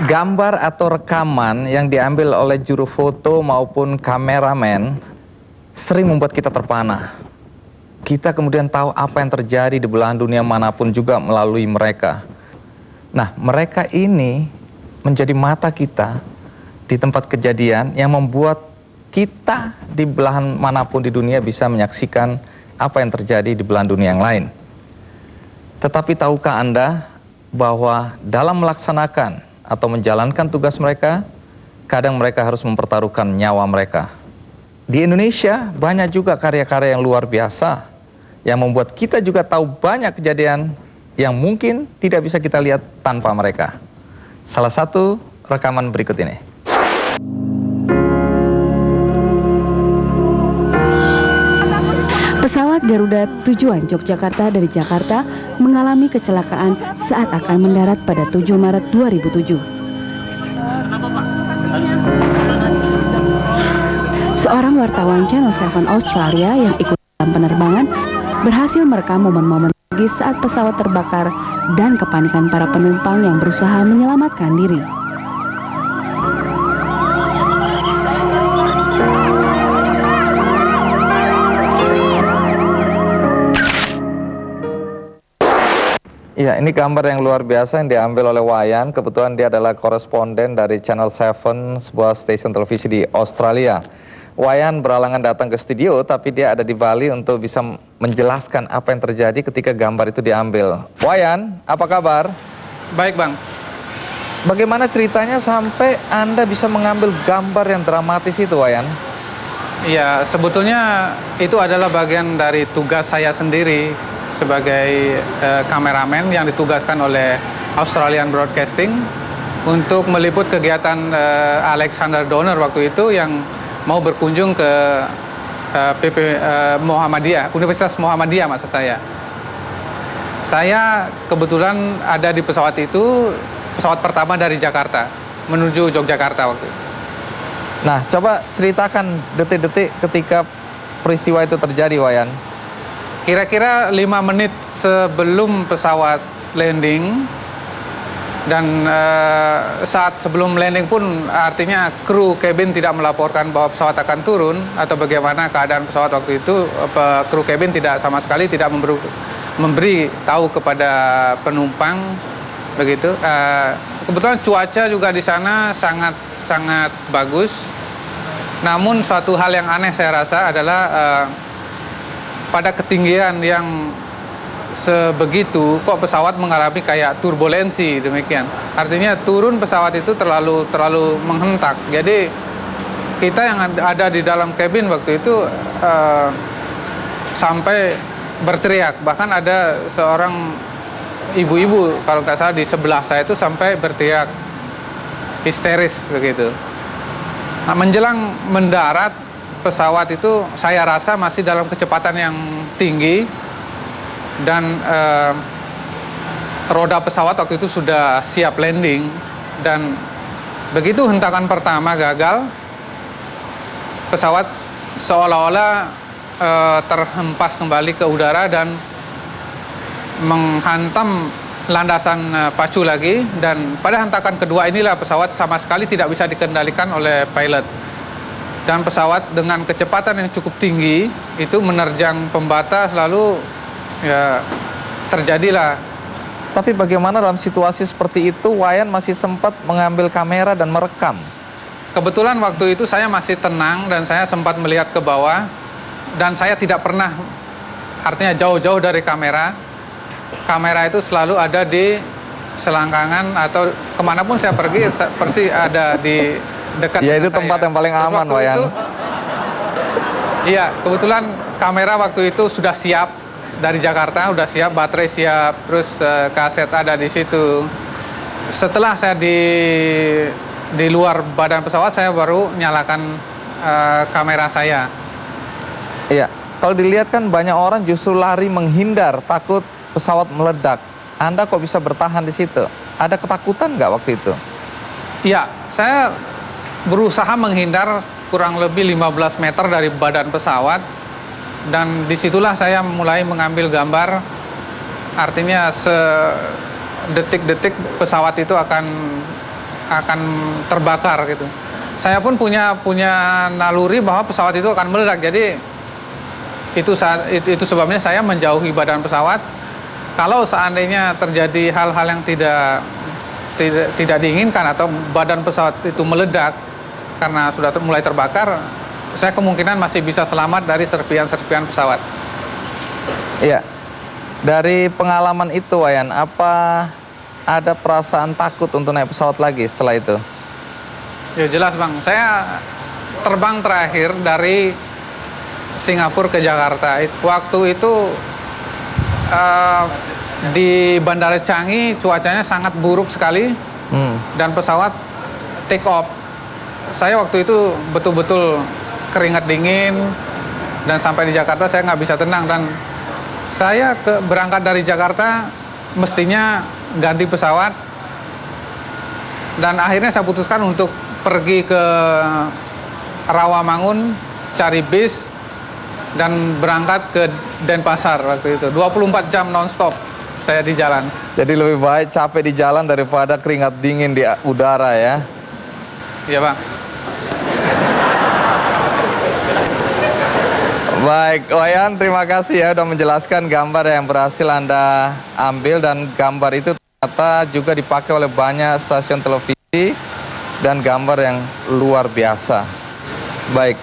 Gambar atau rekaman yang diambil oleh juru foto maupun kameramen sering membuat kita terpana. Kita kemudian tahu apa yang terjadi di belahan dunia manapun juga melalui mereka. Nah, mereka ini menjadi mata kita di tempat kejadian yang membuat kita di belahan manapun di dunia bisa menyaksikan apa yang terjadi di belahan dunia yang lain. Tetapi tahukah Anda bahwa dalam melaksanakan atau menjalankan tugas mereka, kadang mereka harus mempertaruhkan nyawa mereka. Di Indonesia banyak juga karya-karya yang luar biasa yang membuat kita juga tahu banyak kejadian yang mungkin tidak bisa kita lihat tanpa mereka. Salah satu rekaman berikut ini. Pesawat Garuda tujuan Yogyakarta dari Jakarta mengalami kecelakaan saat akan mendarat pada 7 Maret 2007. Seorang wartawan Channel 7 Australia yang ikut dalam penerbangan berhasil merekam momen-momen tragis saat pesawat terbakar dan kepanikan para penumpang yang berusaha menyelamatkan diri. Ya, ini gambar yang luar biasa yang diambil oleh Wayan. Kebetulan dia adalah koresponden dari Channel 7, sebuah stasiun televisi di Australia. Wayan beralangan datang ke studio, tapi dia ada di Bali untuk bisa menjelaskan apa yang terjadi ketika gambar itu diambil. Wayan, apa kabar? Baik, Bang. Bagaimana ceritanya sampai Anda bisa mengambil gambar yang dramatis itu, Wayan? Ya, sebetulnya itu adalah bagian dari tugas saya sendiri sebagai kameramen yang ditugaskan oleh Australian Broadcasting untuk meliput kegiatan Alexander Donner waktu itu yang mau berkunjung ke Muhammadiyah, Universitas Muhammadiyah maksud saya. Saya kebetulan ada di pesawat itu, pesawat pertama dari Jakarta menuju Yogyakarta waktu itu. Nah, coba ceritakan detik-detik ketika peristiwa itu terjadi, Wayan. Kira-kira 5 menit sebelum pesawat landing dan saat sebelum landing pun artinya kru cabin tidak melaporkan bahwa pesawat akan turun atau bagaimana keadaan pesawat waktu itu, kru cabin tidak sama sekali tidak memberi tahu kepada penumpang begitu. Kebetulan cuaca juga di sana sangat bagus. Namun suatu hal yang aneh saya rasa adalah pada ketinggian yang sebegitu kok pesawat mengalami kayak turbulensi demikian. Artinya turun pesawat itu terlalu menghentak. Jadi kita yang ada di dalam kabin waktu itu sampai berteriak. Bahkan ada seorang ibu-ibu kalau nggak salah di sebelah saya itu sampai berteriak histeris begitu. Nah, menjelang mendarat pesawat itu saya rasa masih dalam kecepatan yang tinggi dan roda pesawat waktu itu sudah siap landing dan begitu hentakan pertama gagal, pesawat seolah-olah terhempas kembali ke udara dan menghantam landasan pacu lagi, dan pada hentakan kedua inilah pesawat sama sekali tidak bisa dikendalikan oleh pilot. Dan pesawat dengan kecepatan yang cukup tinggi itu menerjang pembatas lalu ya terjadilah. Tapi bagaimana dalam situasi seperti itu Wayan masih sempat mengambil kamera dan merekam? Kebetulan waktu itu saya masih tenang dan saya sempat melihat ke bawah dan saya tidak pernah, artinya jauh-jauh dari kamera. Kamera itu selalu ada di selangkangan atau kemanapun saya pergi pasti ada di dekat. Ya, itu tempat yang paling aman, Wayan. Iya, kebetulan kamera waktu itu sudah siap dari Jakarta, sudah siap, baterai siap, terus kaset ada di situ. Setelah saya di luar badan pesawat, saya baru nyalakan kamera saya. Iya, kalau dilihat kan banyak orang justru lari menghindar, takut pesawat meledak. Anda kok bisa bertahan di situ? Ada ketakutan nggak waktu itu? Iya, saya berusaha menghindar kurang lebih 15 meter dari badan pesawat, dan disitulah saya mulai mengambil gambar. Artinya sedetik-detik pesawat itu akan akan terbakar gitu. Saya pun punya naluri bahwa pesawat itu akan meledak. Jadi itu sebabnya saya menjauhi badan pesawat. Kalau seandainya terjadi hal-hal yang tidak diinginkan atau badan pesawat itu meledak karena sudah mulai terbakar, saya kemungkinan masih bisa selamat dari serpian-serpian pesawat. Iya. Dari pengalaman itu, Wayan, apa ada perasaan takut untuk naik pesawat lagi setelah itu? Ya jelas Bang, saya terbang terakhir dari Singapura ke Jakarta. Waktu itu di Bandara Changi cuacanya sangat buruk sekali dan pesawat take off. Saya waktu itu betul-betul keringat dingin dan sampai di Jakarta saya nggak bisa tenang, dan saya berangkat dari Jakarta mestinya ganti pesawat, dan akhirnya saya putuskan untuk pergi ke Rawamangun cari bis dan berangkat ke Denpasar waktu itu. 24 jam non-stop saya di jalan. Jadi lebih baik capek di jalan daripada keringat dingin di udara ya? Iya Bang. Baik, Wayan, terima kasih ya sudah menjelaskan gambar yang berhasil Anda ambil, dan gambar itu ternyata juga dipakai oleh banyak stasiun televisi dan gambar yang luar biasa. Baik,